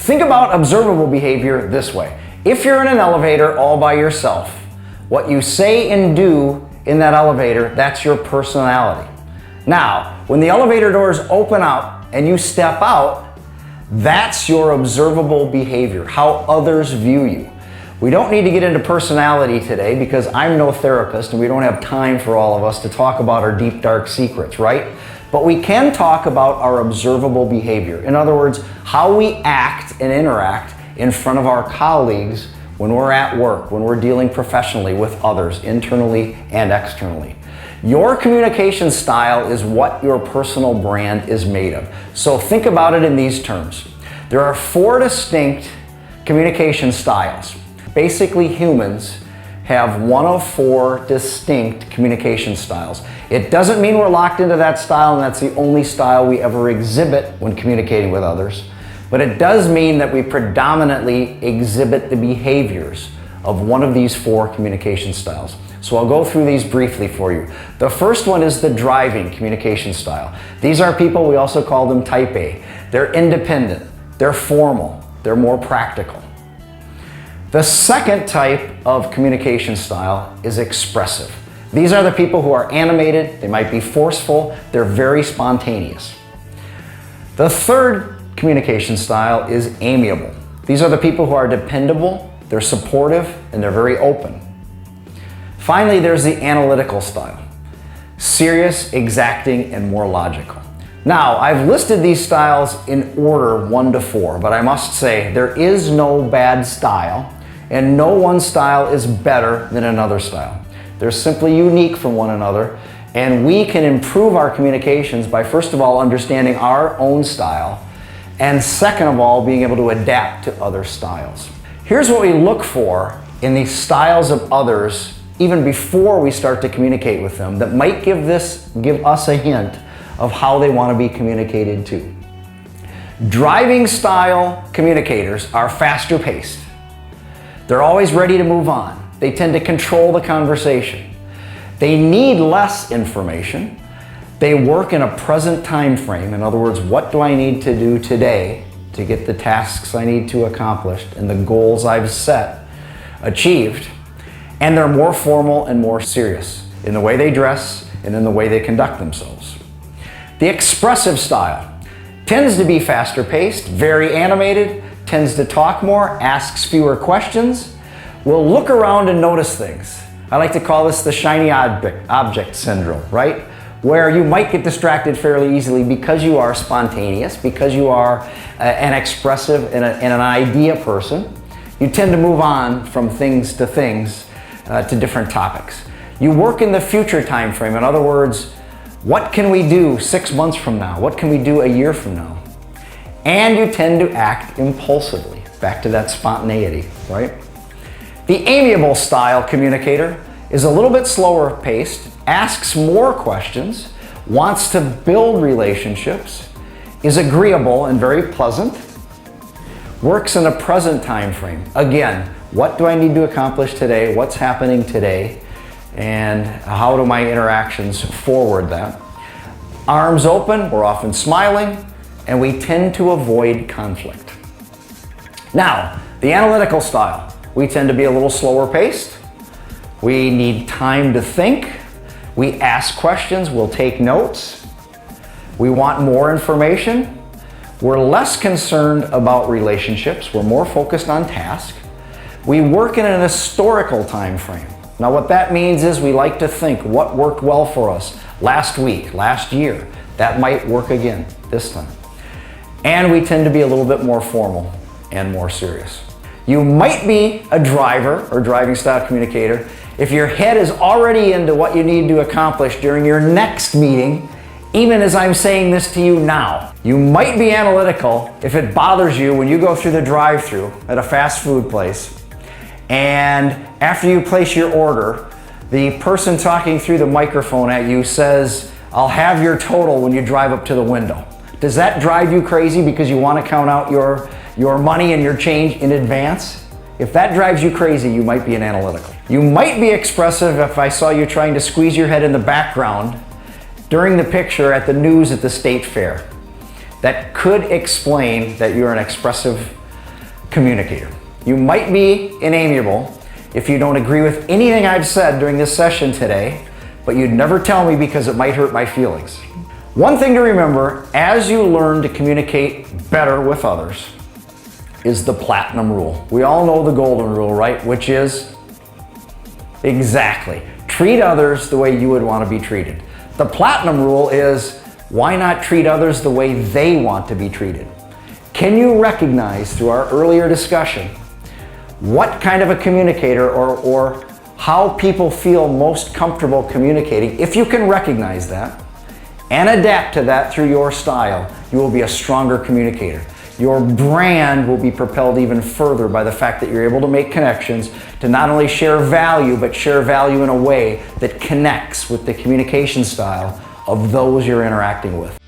Think about observable behavior this way. If you're in an elevator all by yourself, what you say and do in that elevator, that's your personality. Now, when the elevator doors open up and you step out, that's your observable behavior, how others view you. We don't need to get into personality today because I'm no therapist and we don't have time for all of us to talk about our deep, dark secrets, right? But we can talk about our observable behavior. In other words, how we act and interact in front of our colleagues when we're at work, when we're dealing professionally with others, internally and externally. Your communication style is what your personal brand is made of. So think about it in these terms. There are 4 distinct communication styles. Basically, humans have one of 4 distinct communication styles. It doesn't mean we're locked into that style and that's the only style we ever exhibit when communicating with others, but it does mean that we predominantly exhibit the behaviors of one of these 4 communication styles. So I'll go through these briefly for you. The first one is the driving communication style. These are people, we also call them type A. They're independent, they're formal, they're more practical. The second type of communication style is expressive. These are the people who are animated, they might be forceful, they're very spontaneous. The third communication style is amiable. These are the people who are dependable, they're supportive, and they're very open. Finally, there's the analytical style. Serious, exacting, and more logical. Now, I've listed these styles in order 1 to 4, but I must say there is no bad style, and no one style is better than another style. They're simply unique from one another, and we can improve our communications by, first of all, understanding our own style, and second of all, being able to adapt to other styles. Here's what we look for in the styles of others even before we start to communicate with them that might give us a hint of how they want to be communicated to. Driving style communicators are faster paced. They're always ready to move on. They tend to control the conversation. They need less information. They work in a present time frame. In other words, what do I need to do today to get the tasks I need to accomplish and the goals I've set achieved? And they're more formal and more serious in the way they dress and in the way they conduct themselves. The expressive style tends to be faster paced, very animated, tends to talk more, asks fewer questions, will look around and notice things. I like to call this the shiny object syndrome, right? Where you might get distracted fairly easily because you are spontaneous, because you are an expressive and an idea person. You tend to move on from things to different topics. You work in the future time frame. In other words, what can we do 6 months from now? What can we do a year from now? And you tend to act impulsively. Back to that spontaneity, right? The amiable style communicator is a little bit slower paced, asks more questions, wants to build relationships, is agreeable and very pleasant, works in a present time frame. Again, what do I need to accomplish today? What's happening today? And how do my interactions forward that? Arms open, we're often smiling, and we tend to avoid conflict. Now, the analytical style. We tend to be a little slower paced. We need time to think. We ask questions, we'll take notes. We want more information. We're less concerned about relationships. We're more focused on tasks. We work in an historical time frame. Now what that means is we like to think what worked well for us last week, last year. That might work again this time. And we tend to be a little bit more formal and more serious. You might be a driver or driving style communicator if your head is already into what you need to accomplish during your next meeting, even as I'm saying this to you now. You might be analytical if it bothers you when you go through the drive-thru at a fast food place, and after you place your order, the person talking through the microphone at you says, "I'll have your total when you drive up to the window." Does that drive you crazy because you want to count out your money and your change in advance? If that drives you crazy, you might be an analytical. You might be expressive if I saw you trying to squeeze your head in the background during the picture at the news at the state fair. That could explain that you're an expressive communicator. You might be an amiable if you don't agree with anything I've said during this session today, but you'd never tell me because it might hurt my feelings. One thing to remember as you learn to communicate better with others is the platinum rule. We all know the golden rule, right? Which is exactly, treat others the way you would want to be treated. The platinum rule is, why not treat others the way they want to be treated? Can you recognize through our earlier discussion what kind of a communicator or how people feel most comfortable communicating? If you can recognize that and adapt to that through your style, you will be a stronger communicator. Your brand will be propelled even further by the fact that you're able to make connections to not only share value, but share value in a way that connects with the communication style of those you're interacting with.